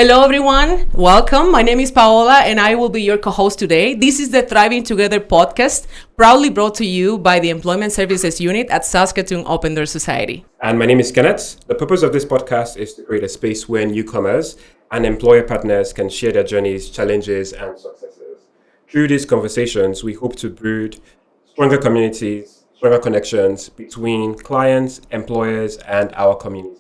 Hello, everyone. Welcome. My name is Paola, and I will be your co-host today. This is the Thriving Together podcast, proudly brought to you by the Employment Services Unit at Saskatoon Open Door Society. And my name is Kenneth. The purpose of this podcast is to create a space where newcomers and employer partners can share their journeys, challenges, and successes. Through these conversations, we hope to build stronger communities, stronger connections between clients, employers, and our community,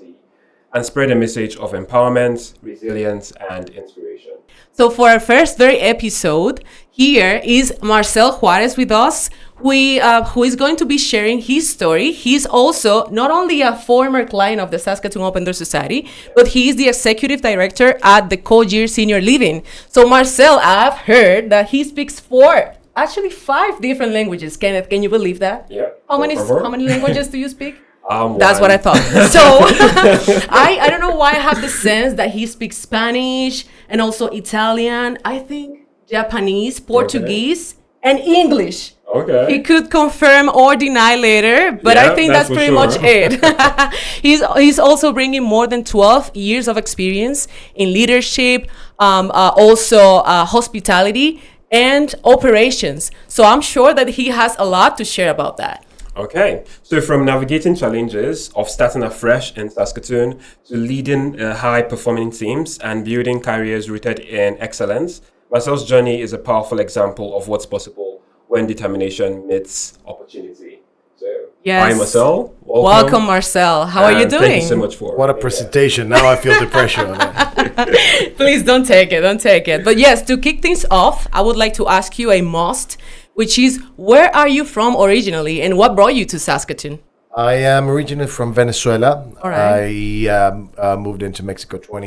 and spread a message of empowerment, resilience, and inspiration. So for our first very episode, here is Marcel Juarez with us, who is going to be sharing his story. He's also not only a former client of the Saskatoon Open Door Society, but he is the executive director at the Cogir Senior Living. So Marcel, I've heard that he speaks five different languages. Kenneth, can you believe that? Yeah. How many languages do you speak? That's One. what I thought. So I don't know why I have the sense that he speaks Spanish and also Italian, I think Japanese, Portuguese, and English. Okay. He could confirm or deny later, but I think that's pretty much it. He's also bringing more than 12 years of experience in leadership, also hospitality and operations. So I'm sure that he has a lot to share about that. Okay, so from navigating challenges of starting afresh in Saskatoon to leading high-performing teams and building careers rooted in excellence, Marcel's journey is a powerful example of what's possible when determination meets opportunity. So, yes. Hi, Marcel. Welcome, Marcel. How are you doing? Thank you so much for What a presentation. Now I feel the pressure on it. Please don't take it. But yes, to kick things off, I would like to ask you a must, which is, where are you from originally and what brought you to Saskatoon? I am originally from Venezuela. All right. I moved into Mexico for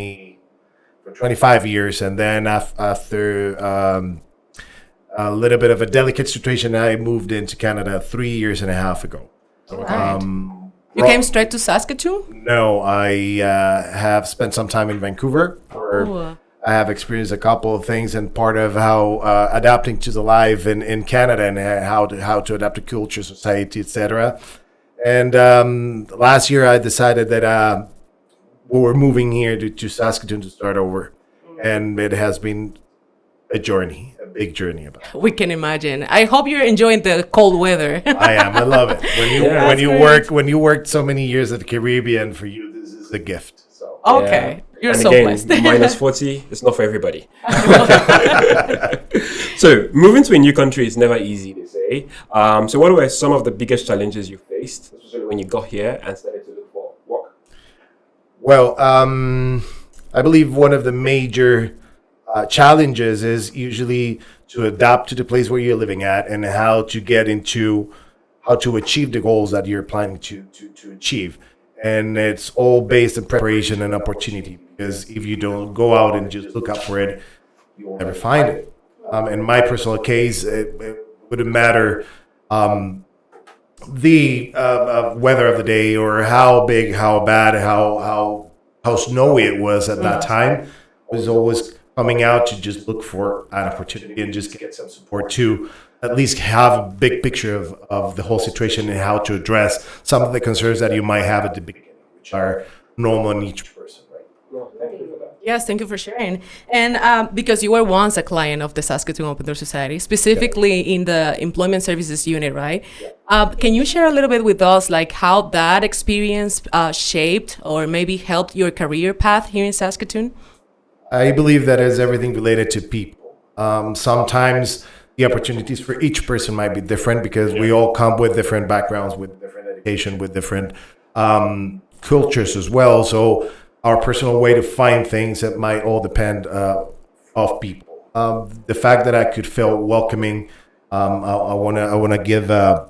25 years. And then after a little bit of a delicate situation, I moved into Canada 3 years and a half ago. All right. You came straight to Saskatoon? No, I have spent some time in Vancouver. I have experienced a couple of things, and part of how adapting to the life in Canada and how to adapt to culture, society, etc. And last year I decided that we were moving here to Saskatoon to start over, and it has been a journey, a big journey. We can imagine. I hope you're enjoying the cold weather. I am. I love it. When you work so many years at the Caribbean, for you this is a gift. So. Okay. Yeah. You're and so again, blessed. minus 40, it's not for everybody. So moving to a new country is never easy, they say. So what were some of the biggest challenges you faced, especially when you got here and started to look for work? Well, I believe one of the major challenges is usually to adapt to the place where you're living at and how to achieve the goals that you're planning to achieve. And it's all based on preparation and opportunity, because if you don't go out and just look up for it, you will never find it. In my personal case, it wouldn't matter the weather of the day or how big, how bad, how snowy it was at that time. I was always coming out to just look for an opportunity and just get some support to at least have a big picture of the whole situation and how to address some of the concerns that you might have at the beginning, which are normal in each person, right? No, thank you for that. Yes, thank you for sharing. And because you were once a client of the Saskatoon Open Door Society, specifically in the Employment Services Unit, right? Yeah. Can you share a little bit with us, like how that experience shaped or maybe helped your career path here in Saskatoon? I believe that is everything related to people. Sometimes the opportunities for each person might be different because we all come with different backgrounds, with different education, with different cultures as well. So our personal way to find things, that might all depend of people. The fact that I could feel welcoming, I wanna give a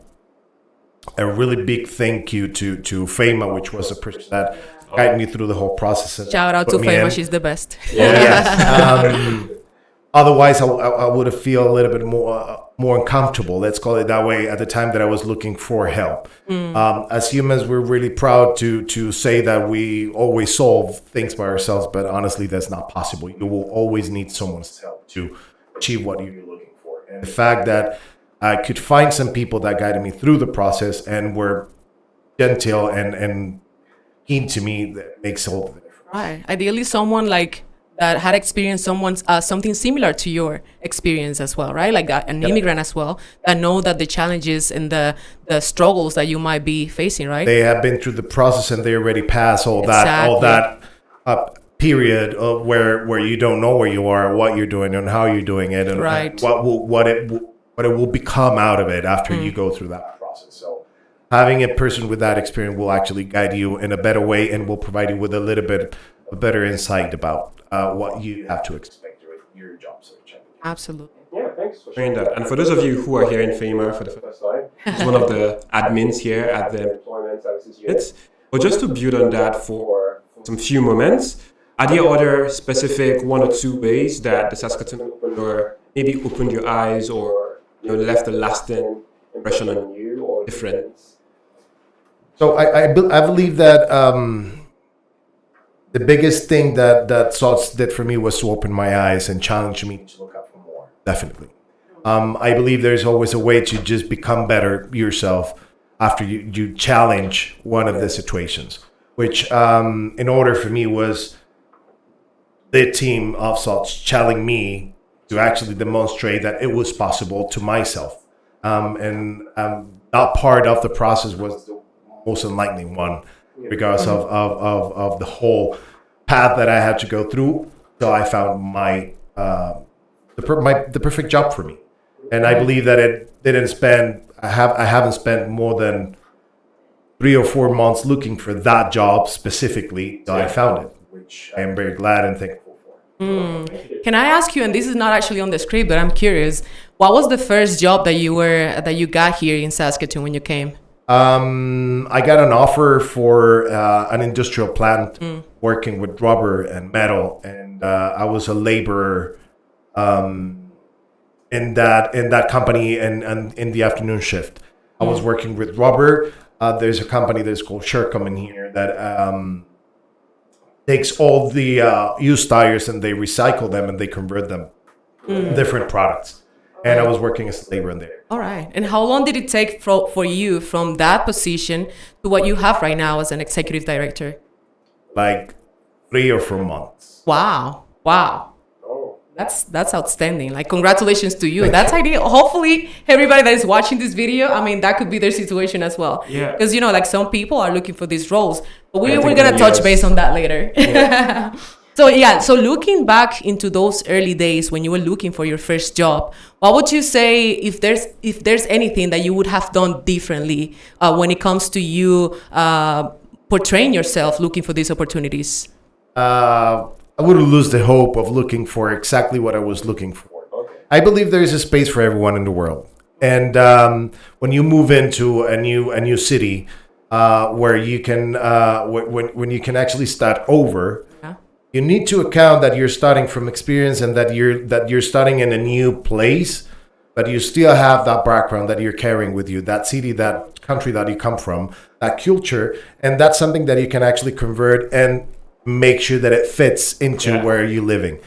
really big thank you to Fema, which was a person that guided me through the whole process. Shout out to Fema, she's the best. Yes. Otherwise, I would have feel a little bit more uncomfortable, let's call it that way, at the time that I was looking for help. As humans, we're really proud to say that we always solve things by ourselves, but honestly, that's not possible. You will always need someone's help to achieve what you're looking for. And the fact that I could find some people that guided me through the process and were gentle and keen to me, that makes all the difference. Right. Ideally, someone like that had experienced something similar to your experience as well, right? Like an immigrant as well, that know that the challenges and the struggles that you might be facing, right? They have been through the process and they already passed all Exactly. that period of where you don't know where you are, what you're doing, and how you're doing it, and Right. what it will become out of it after you go through that process. So having a person with that experience will actually guide you in a better way and will provide you with a little bit of better insight about what you have to expect during your job search. Absolutely. Yeah, thanks for sharing that. And for those of you who are hearing Faima for the first time, he's one of the admins here at the Employment Services Unit. But just to build on that for some few moments, are there other specific one or two ways that the Saskatoon entrepreneur maybe opened your eyes or left a lasting impression on you or difference? So I believe that the biggest thing that SOTS did for me was to open my eyes and challenge me to look out for more. Definitely. I believe there's always a way to just become better yourself after you challenge one of the situations, which in order for me was the team of SOTS challenging me to actually demonstrate that it was possible to myself. And that part of the process was the most enlightening one because of the whole path that I had to go through. So I found the perfect job for me. And I believe that I haven't spent more than 3 or 4 months looking for that job specifically. So I found it, which I am very glad and thankful for. Can I ask you, and this is not actually on the script, but I'm curious, what was the first job that you got here in Saskatoon when you came? I got an offer for an industrial plant working with rubber and metal, and I was a laborer in that company and in the afternoon shift. I was working with rubber. There's a company that's called Newcomer in here that takes all the used tires and they recycle them and they convert them different products. And I was working as a laborer in there. All right. And how long did it take for you from that position to what you have right now as an executive director? Like 3 or 4 months. Wow. That's outstanding. Like, congratulations to you. Thank That's you. ideal. Hopefully, everybody that is watching this video, I mean, that could be their situation as well. Yeah. Because, like some people are looking for these roles. But we're think going to touch yes. base on that later. Yeah. So looking back into those early days when you were looking for your first job, what would you say if there's anything that you would have done differently when it comes to you portraying yourself looking for these opportunities? I wouldn't lose the hope of looking for exactly what I was looking for. Okay. I believe there is a space for everyone in the world, and when you move into a new city, where you can when you can actually start over, you need to account that you're starting from experience and that you're starting in a new place, but you still have that background that you're carrying with you, that city, that country that you come from, that culture, and that's something that you can actually convert and make sure that it fits into where you're living.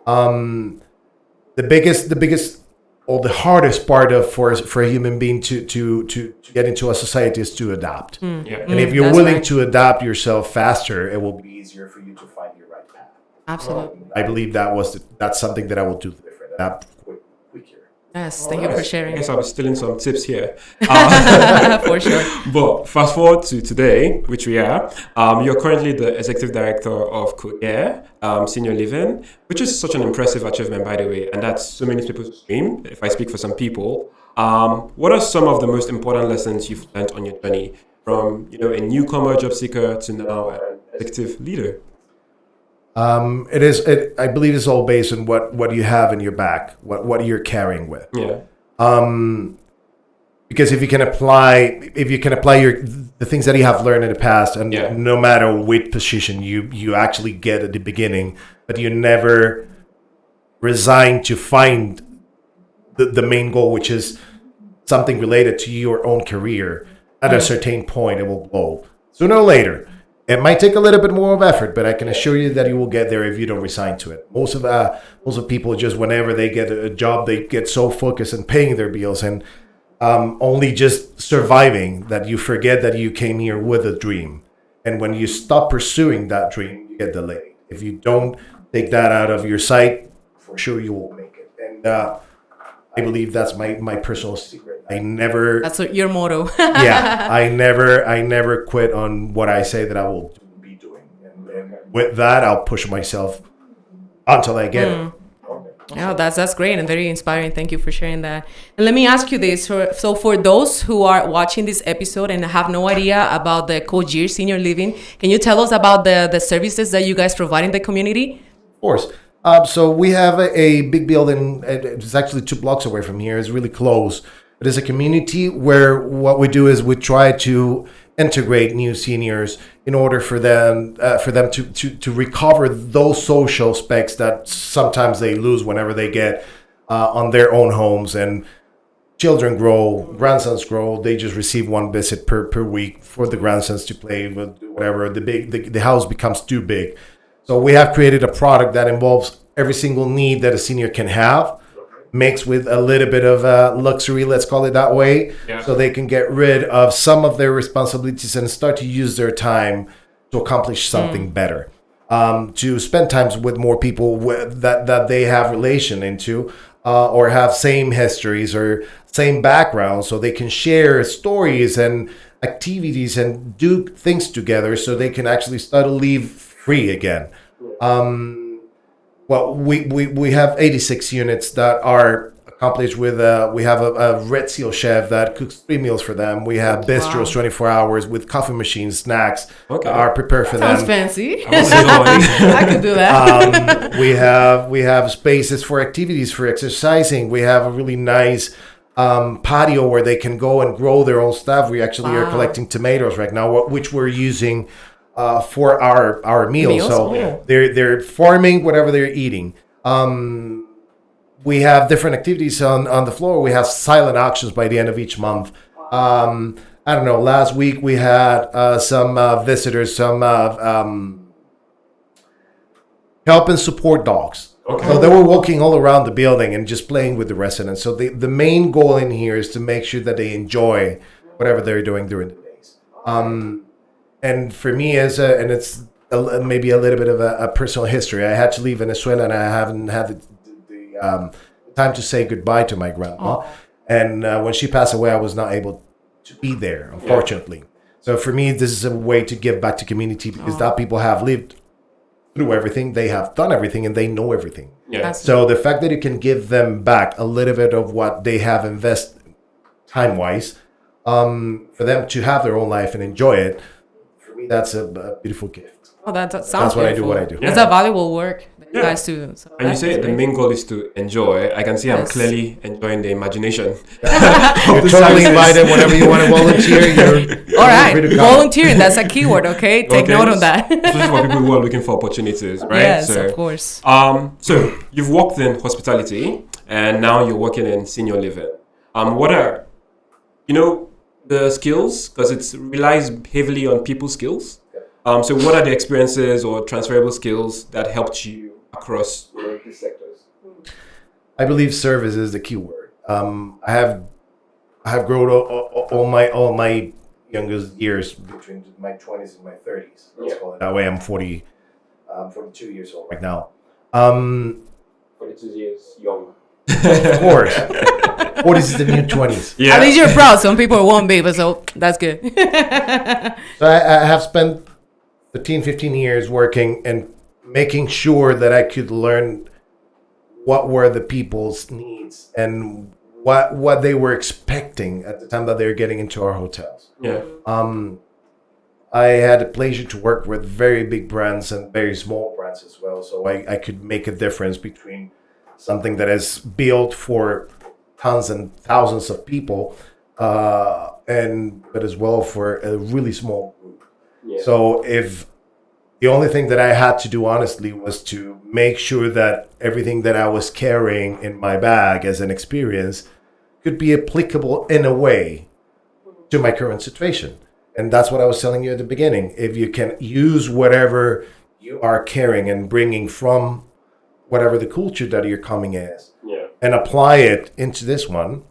The biggest or the hardest part for a human being to get into a society is to adapt. And if you're willing to adapt yourself faster, it will be easier for you to find your right path. Absolutely. I believe that's something that I will do different. Adapt quicker. Yes, thank you for sharing. I guess I'll be stealing some tips here. For sure. But fast forward to today, which we are, you're currently the executive director of Cogir Senior Living, which is such an impressive achievement, by the way, and that's so many people's dream, if I speak for some people. What are some of the most important lessons you've learned on your journey from, a newcomer job seeker to now an executive leader? I believe it's all based on what you have in your back, what you're carrying with. Yeah. Because if you can apply the things that you have learned in the past, and no matter which position you actually get at the beginning, but you never resign to find the main goal, which is something related to your own career, at a certain point it will blow. Sooner or later. It might take a little bit more of effort, but I can assure you that you will get there if you don't resign to it. Most of people, just whenever they get a job, they get so focused on paying their bills and only just surviving that you forget that you came here with a dream. And when you stop pursuing that dream, you get delayed. If you don't take that out of your sight, for sure you will make it. And I believe that's my personal secret. That's your motto. Yeah, I never quit on what I say that I will be doing. And with that, I'll push myself until I get it. Yeah, that's great and very inspiring. Thank you for sharing that. And let me ask you this. So for those who are watching this episode and have no idea about the Cogir Senior Living, can you tell us about the services that you guys provide in the community? Of course. So we have a big building. It's actually 2 blocks away from here. It's really close. It is a community where what we do is we try to integrate new seniors in order for them to recover those social specs that sometimes they lose whenever they get on their own homes. And children grow, grandsons grow. They just receive 1 visit per week for the grandsons to play with whatever. The house becomes too big. So we have created a product that involves every single need that a senior can have, mixed with a little bit of luxury, let's call it that way, so they can get rid of some of their responsibilities and start to use their time to accomplish something better, to spend times with more people that they have relation into, or have same histories or same backgrounds, so they can share stories and activities and do things together so they can actually start to live free again. Well, we have 86 units that are accomplished with, we have a Red Seal chef that cooks 3 meals for them. We have bistros 24 hours with coffee machines, snacks are prepared for them. Sounds fancy. I could do that. We have spaces for activities, for exercising. We have a really nice patio where they can go and grow their own stuff. We actually are collecting tomatoes right now, which we're using for our meals. So they're farming whatever they're eating. We have different activities on the floor. We have silent auctions by the end of each month. I don't know. Last week we had some visitors, some help and support dogs. So they were walking all around the building and just playing with the residents. So the main goal in here is to make sure that they enjoy whatever they're doing during the days. And for me, and it's maybe a little bit of a personal history. I had to leave Venezuela, and I haven't had the time to say goodbye to my grandma. And when she passed away, I was not able to be there, unfortunately. So for me, this is a way to give back to community, because that people have lived through everything, they have done everything, and they know everything. So the fact that you can give them back a little bit of what they have invested time-wise, for them to have their own life and enjoy it, that's a beautiful gift. Oh, that sounds That's what beautiful. I do. It's a valuable work that you guys do. So And you say the main goal is to enjoy. I can see I'm clearly enjoying the imagination. You're totally invited whenever you want to volunteer. All right, volunteering, that's a keyword, okay? Take note of that. Especially for people who are looking for opportunities, right? Yes, of course. So you've worked in hospitality, and now you're working in senior living. What are, the skills, because it relies heavily on people skills. So what are the experiences or transferable skills that helped you across these sectors? I believe service is the key word. I have grown all my youngest years between my 20s and my 30s. Let's call it that way. I'm 42 years old right now. 42 years young. Of course. 40s is the new 20s. Yeah. At least you're proud. Some people won't be, but so that's good. So I have spent 15 years working and making sure that I could learn what were the people's needs and what they were expecting at the time that they were getting into our hotels. I had the pleasure to work with very big brands and very small brands as well. So I could make a difference between something that is built for tons and thousands of people, but as well for a really small group. So if the only thing that I had to do honestly was to make sure that everything that I was carrying in my bag as an experience could be applicable in a way to my current situation. And that's what I was telling you at the beginning. If you can use whatever you are carrying and bringing from whatever the culture that you're coming as, and apply it into this one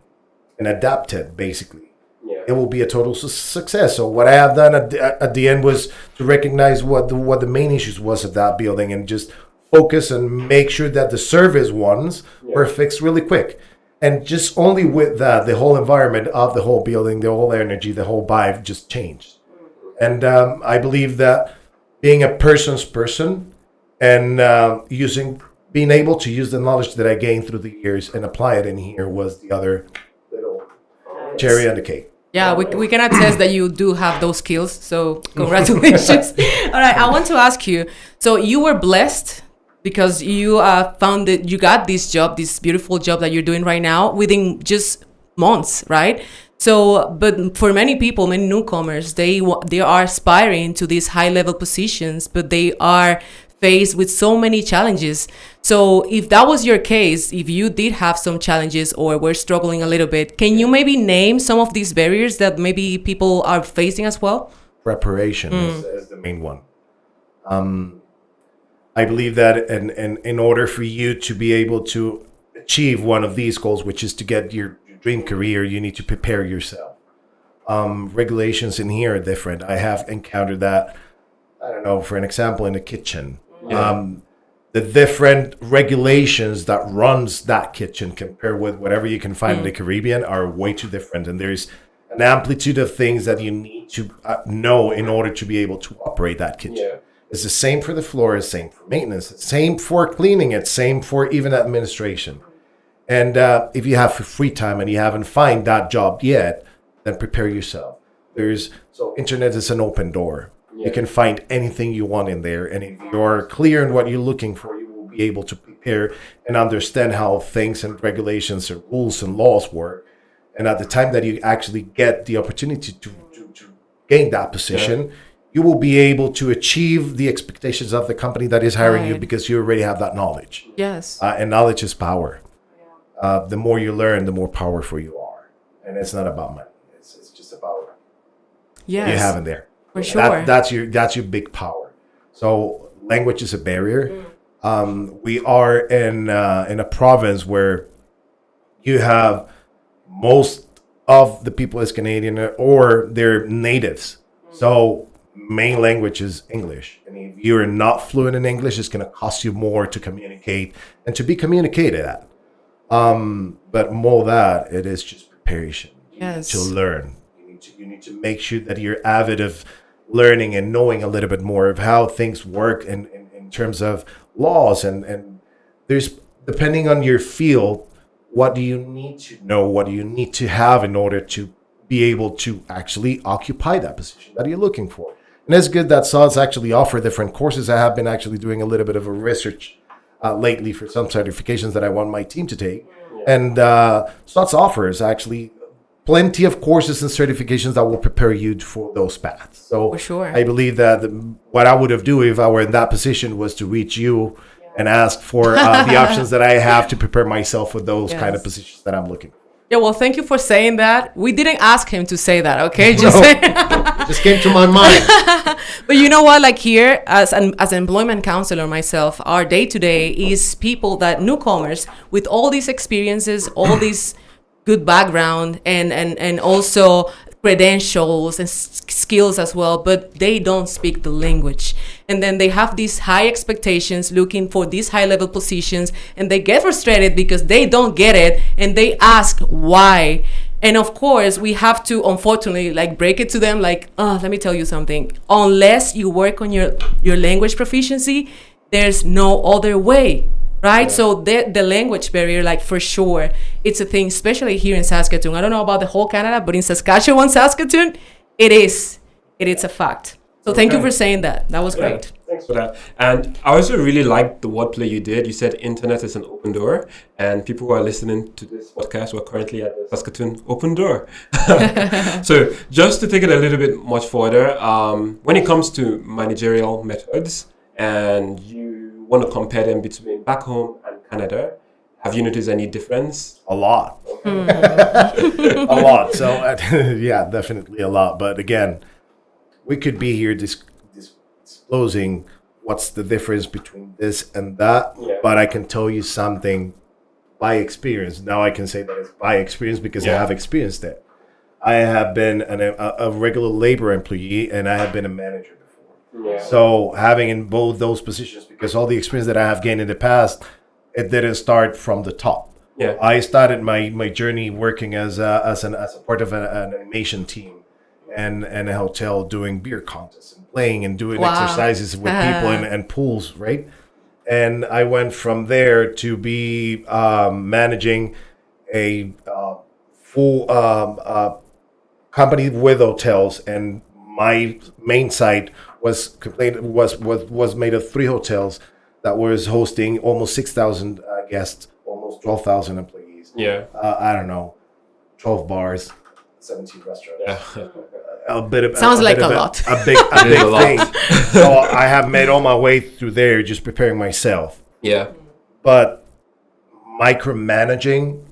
and adapt it, basically, it will be a total success. So what I have done at the end was to recognize what the main issues was of that building and just focus and make sure that the service ones were fixed really quick. And just only with that, the whole environment of the whole building, the whole energy, the whole vibe just changed. And I believe that being a person's person and being able to use the knowledge that I gained through the years and apply it in here was the other little cherry on the cake. Yeah, we can attest that you do have those skills. So congratulations. All right, I want to ask you. So you were blessed because you found that you got this job, this beautiful job that you're doing right now within just months, right? So, but for many people, many newcomers, they are aspiring to these high level positions, but they are faced with so many challenges. So if that was your case, if you did have some challenges or were struggling a little bit, can you maybe name some of these barriers that maybe people are facing as well? Preparation is the main one. I believe that in order for you to be able to achieve one of these goals, which is to get your dream career, you need to prepare yourself. Regulations in here are different. I have encountered that, I don't know, for an example, in the kitchen. The different regulations that runs that kitchen compared with whatever you can find in the Caribbean are way too different. And there's an amplitude of things that you need to know in order to be able to operate that kitchen. Yeah. It's the same for the floor, it's the same for maintenance, it's the same for cleaning, it's the same for even administration. And if you have free time and you haven't found that job yet, then prepare yourself. So internet is an open door. You can find anything you want in there. And if you're clear in what you're looking for, you will be able to prepare and understand how things and regulations and rules and laws work. And at the time that you actually get the opportunity to gain that position, you will be able to achieve the expectations of the company that is hiring you because you already have that knowledge. Yes. And knowledge is power. The more you learn, the more powerful you are. And it's not about money. It's just about what you have in there. For sure. That's your big power. So language is a barrier. We are in a province where you have most of the people is Canadian or they're natives. So main language is English. And if you're not fluent in English, it's going to cost you more to communicate and to be communicated at. But more that, it is just preparation. Yes. To learn. You need to make sure that you're avid of learning and knowing a little bit more of how things work in terms of laws. And there's, depending on your field, what do you need to know? What do you need to have in order to be able to actually occupy that position that you're looking for? And it's good that SOTS actually offer different courses. I have been actually doing a little bit of a research lately for some certifications that I want my team to take. And SOTS offers actually plenty of courses and certifications that will prepare you for those paths. So for sure. I believe that what I would have done if I were in that position was to reach you and ask for the options that I have to prepare myself for those kind of positions that I'm looking for. Yeah, well, thank you for saying that. We didn't ask him to say that, okay? It just came to my mind. But you know what? Like here, as an employment counselor myself, our day-to-day is people that newcomers with all these experiences, all these good background and also credentials and skills as well, but they don't speak the language. And then they have these high expectations looking for these high level positions, and they get frustrated because they don't get it, and they ask why. And of course, we have to, unfortunately, like break it to them like, let me tell you something. Unless you work on your language proficiency, there's no other way. Right? Yeah. So the language barrier, like for sure, it's a thing, especially here in Saskatoon. I don't know about the whole Canada, but in Saskatchewan, Saskatoon, it is a fact. So thank you for saying that. That was great. Thanks for that. And I also really liked the wordplay you did. You said internet is an open door, and people who are listening to this podcast were currently at the Saskatoon open door. So just to take it a little bit much further, when it comes to managerial methods, and you want to compare them between back home and Canada, have you noticed any difference? A lot. A lot. So yeah, definitely a lot. But again, we could be here disclosing what's the difference between this and that. Yeah. But I can tell you something by experience. Now I can say that it's by experience because I have experienced it. I have been a regular labor employee, and I have been a manager before. Yeah. So having in both those positions, because all the experience that I have gained in the past, it didn't start from the top. Yeah. I started my journey working as a part of an animation team and a hotel, doing beer contests and playing and doing Wow. exercises with people and pools, right? And I went from there to be managing a full company with hotels, and my main site was made of 3 hotels that was hosting almost 6,000 guests, almost 12,000 employees. Yeah. I don't know, 12 bars, 17 restaurants. Yeah. A bit of Sounds like bit a of lot. a big a lot. thing. So I have made all my way through there, just preparing myself. Yeah. But micromanaging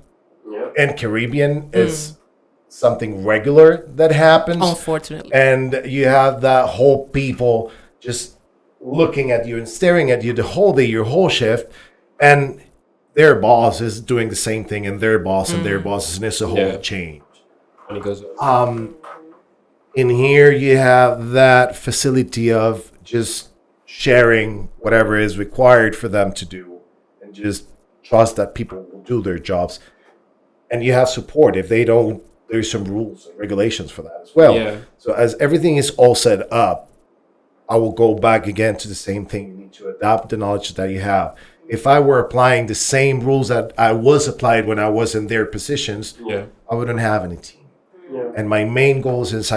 Yeah. in Caribbean is something regular that happens. Unfortunately. And you have that whole people just looking at you and staring at you the whole day, your whole shift, and their boss is doing the same thing, and their boss and their boss, and it's a whole Yeah. change. And it goes. In here, you have that facility of just sharing whatever is required for them to do, and just trust that people will do their jobs. And you have support. If they don't, there's some rules and regulations for that as well. Yeah. So as everything is all set up, I will go back again to the same thing. You need to adapt the knowledge that you have. If I were applying the same rules that I was applied when I was in their positions, Yeah. I wouldn't have any team. Yeah. And my main goal since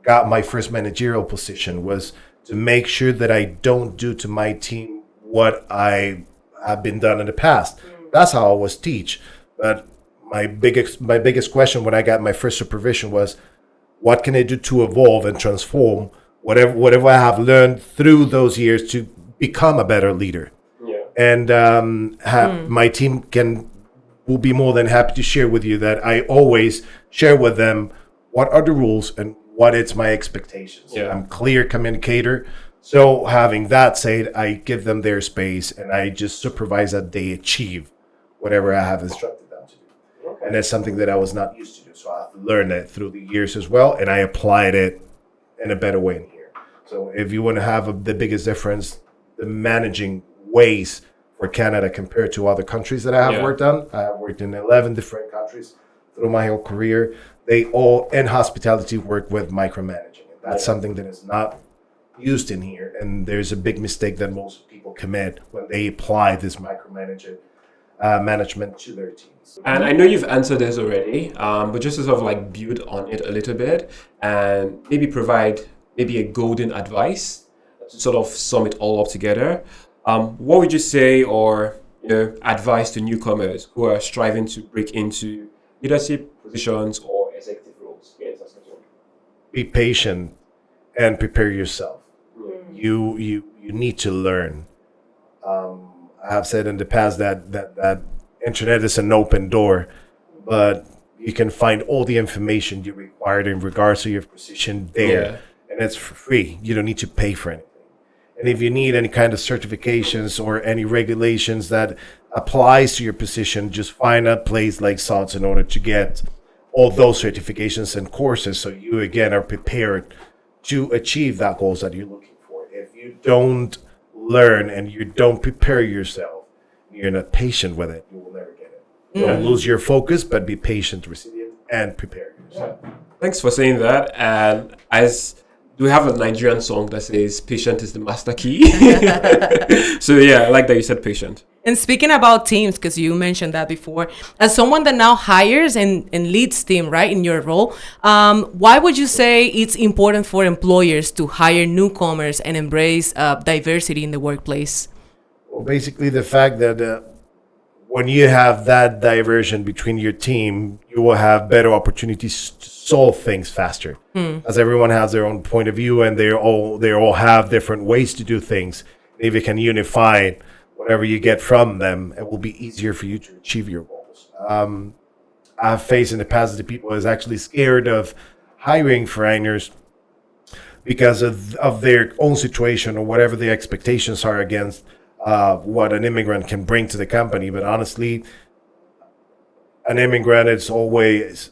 got my first managerial position was to make sure that I don't do to my team what I have been done in the past. That's how I was teach. But my biggest question when I got my first supervision was, what can I do to evolve and transform whatever I have learned through those years to become a better leader? Yeah. And my team will be more than happy to share with you that I always share with them what are the rules and what is my expectations. Yeah. I'm clear communicator. So having that said, I give them their space and I just supervise that they achieve whatever I have instructed them to do. And that's something that I was not used to do. So I've learned that through the years as well, and I applied it in a better way in here. So if you want to have the biggest difference, the managing ways for Canada compared to other countries that I have worked on. I have worked in 11 different countries through my whole career. They all, in hospitality, work with micromanaging. And that's something that is not used in here. And there's a big mistake that most people commit when they apply this micromanagement management to their teams. And I know you've answered this already, but just to sort of like build on it a little bit and maybe provide maybe a golden advice to sort of sum it all up together. What would you say, or advice to newcomers who are striving to break into leadership positions or executive roles here in Saskatchewan? Be patient and prepare yourself. You need to learn. I have said in the past that internet is an open door, but you can find all the information you required in regards to your position there, and it's for free. You don't need to pay for anything. And if you need any kind of certifications or any regulations that applies to your position, just find a place like SOTS in order to get all those certifications and courses, so you again are prepared to achieve that goals that you're looking for. If you don't learn and you don't prepare yourself, you're not patient with it, you will never get it. Don't lose your focus, but be patient, resilient, and prepare yourself. Thanks for saying that. And we have a Nigerian song that says patient is the master key. So yeah, I like that you said patient. And speaking about teams, because you mentioned that before, as someone that now hires and leads team, right, in your role, why would you say it's important for employers to hire newcomers and embrace diversity in the workplace? Well, basically the fact that when you have that diversion between your team, you will have better opportunities to solve things faster, as everyone has their own point of view and they all have different ways to do things. If you can unify whatever you get from them, it will be easier for you to achieve your goals. I've faced in the past that people is actually scared of hiring foreigners because of their own situation or whatever the expectations are against what an immigrant can bring to the company. But honestly, an immigrant is always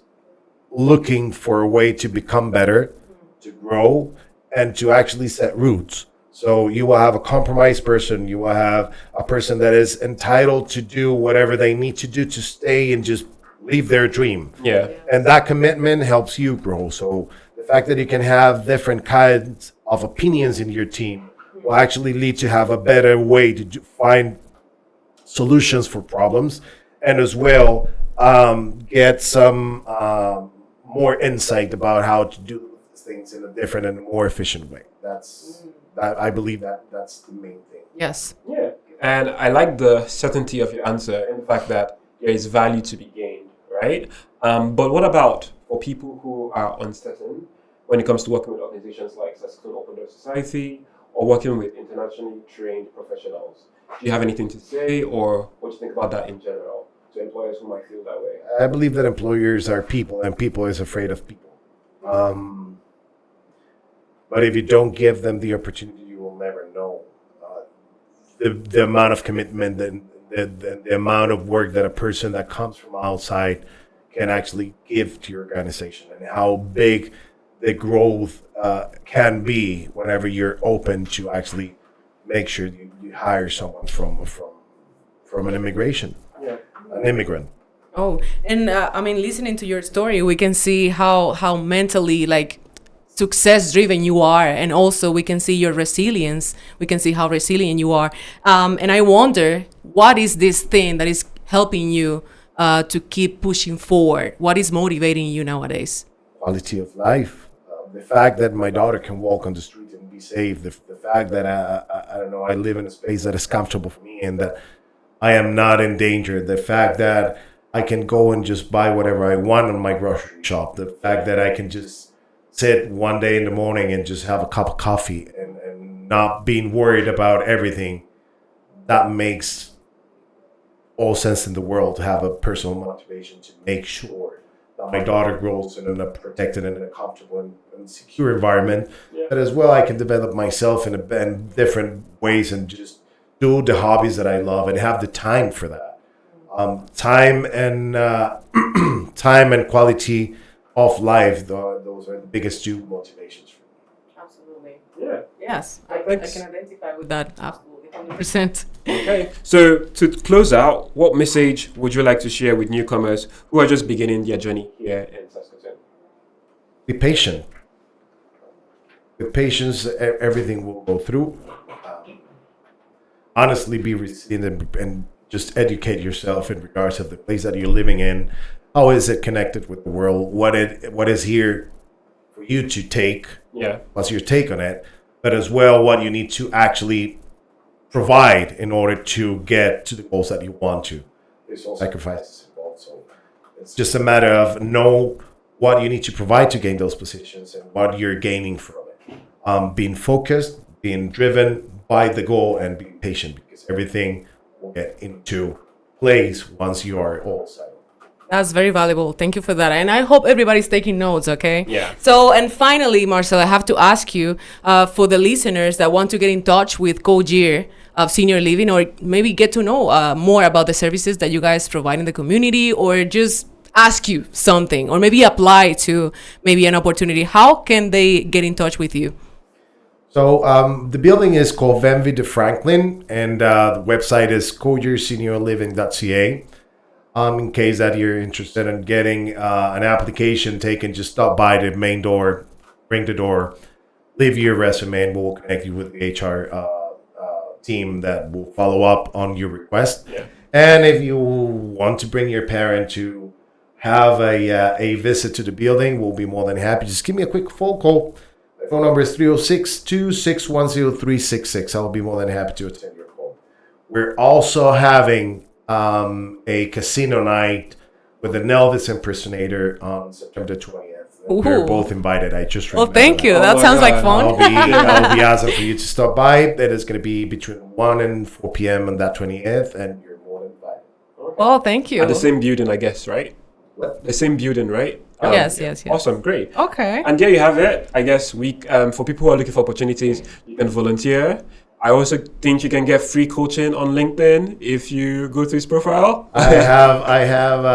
looking for a way to become better, to grow, and to actually set roots. So you will have a compromised person. You will have a person that is entitled to do whatever they need to do to stay and just live their dream. Yeah. And that commitment helps you grow. So the fact that you can have different kinds of opinions in your team will actually lead to have a better way to find solutions for problems, and as well get some more insight about how to do things in a different and more efficient way. I believe that's the main thing. Yes. Yeah. And I like the certainty of your answer in the fact that there is value to be gained, right? But what about for people who are uncertain when it comes to working with organizations like Saskatoon Open Door Society or working with internationally trained professionals? Do you have anything to say, or what do you think about that in general to employers who might feel that way? I believe that employers are people, and people is afraid of people. But if you don't give them the opportunity, you will never know the amount of commitment and the amount of work that a person that comes from outside can actually give to your organization, and how big the growth can be whenever you're open to actually make sure you hire someone from an immigration, an immigrant. Oh, and I mean, listening to your story, we can see how mentally success driven you are, and also we can see your resilience. We can see how resilient you are. And I wonder, what is this thing that is helping you to keep pushing forward? What is motivating you nowadays? Quality of life. The fact that my daughter can walk on the street and be safe. The fact that I don't know, I live in a space that is comfortable for me and that I am not in danger. The fact that I can go and just buy whatever I want in my grocery shop. The fact that I can just sit one day in the morning and just have a cup of coffee and not being worried about everything. That makes all sense in the world to have a personal motivation to make sure that my daughter grows in a protected and a comfortable and secure environment. But as well, I can develop myself in different ways and just do the hobbies that I love and have the time for that. Time and quality of life, those are the biggest two motivations for me. Absolutely. Yeah. Yes, I can identify with that. Absolutely, 100%. Okay. So to close out, what message would you like to share with newcomers who are just beginning their journey here in Saskatoon? Be patient. With patience, everything will go through. Honestly, be resilient and just educate yourself in regards of the place that you're living in. How is it connected with the world? What is here for you to take? Yeah. What's your take on it? But as well, what you need to actually provide in order to get to the goals that you want to. There's also sacrifices involved. So it's just a matter of know what you need to provide to gain those positions and what you're gaining from it. Being focused, being driven by the goal, and being patient, because everything will get into place once you are all settled. That's very valuable. Thank you for that. And I hope everybody's taking notes, okay? Yeah. So, and finally, Marcel, I have to ask you, for the listeners that want to get in touch with Cogir Senior Living, or maybe get to know more about the services that you guys provide in the community, or just ask you something, or maybe apply to maybe an opportunity, how can they get in touch with you? So the building is called Venvi de Franklin, and the website is cogirseniorliving.ca. In case that you're interested in getting an application taken, just stop by the main door, ring the door, leave your resume, and we'll connect you with the HR team that will follow up on your request. Yeah. And if you want to bring your parent to have a visit to the building, we'll be more than happy. Just give me a quick phone call. My phone number is 306-2610366. I'll be more than happy to attend your call. We're also having a casino night with an Elvis impersonator on September 20th. We're both invited. I just remembered. Well, thank you. That sounds like fun. I'll be asking for you to stop by. That is going to be between 1 and 4 p.m. on that 20th, and you're more than invited. Okay. Well, thank you. At the same building, I guess, right? What? The same building, right? Yes. Awesome, great. Okay. And there you have it. I guess for people who are looking for opportunities, you can volunteer. I also think you can get free coaching on LinkedIn if you go to his profile. I have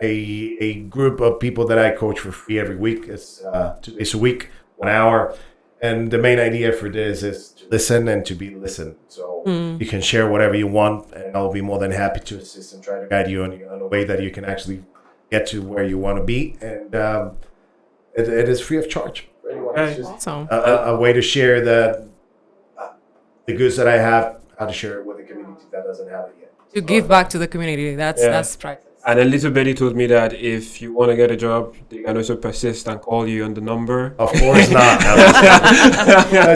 a group of people that I coach for free every week. It's 2 days a week, 1 hour, And the main idea for this is to listen and to be listened. So you can share whatever you want, and I'll be more than happy to assist and try to guide you on a way that you can actually get to where you want to be. And it is free of charge for anyone. It's just Awesome. a way to share the goods that I have, how to share it with the community that doesn't have it yet. To give back to the community. That's priceless. And a little Betty told me that if you want to get a job, they can also persist and call you on the number. Of course not.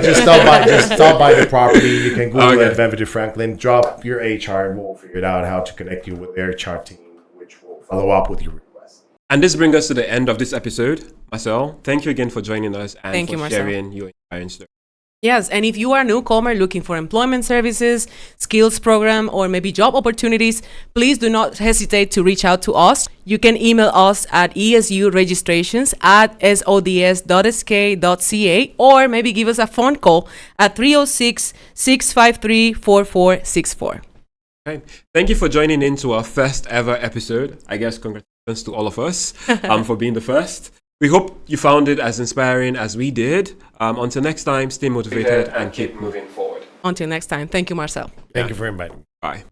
Just stop by the property. You can Google it, Benvenuto Franklin. Drop your HR, and we'll figure it out how to connect you with their HR team, which will follow up with your request. And this brings us to the end of this episode. Marcel, thank you again for joining us and Thank you, Marcel. sharing your inspiring story. Yes, and if you are a newcomer looking for employment services, skills program, or maybe job opportunities, please do not hesitate to reach out to us. You can email us at esuregistrations@sods.sk.ca, or maybe give us a phone call at 306-653-4464. Okay. Thank you for joining in to our first ever episode. I guess congratulations to all of us for being the first. We hope you found it as inspiring as we did. Until next time, stay motivated and keep moving forward. Until next time. Thank you, Marcel. Thank you for inviting me. Bye.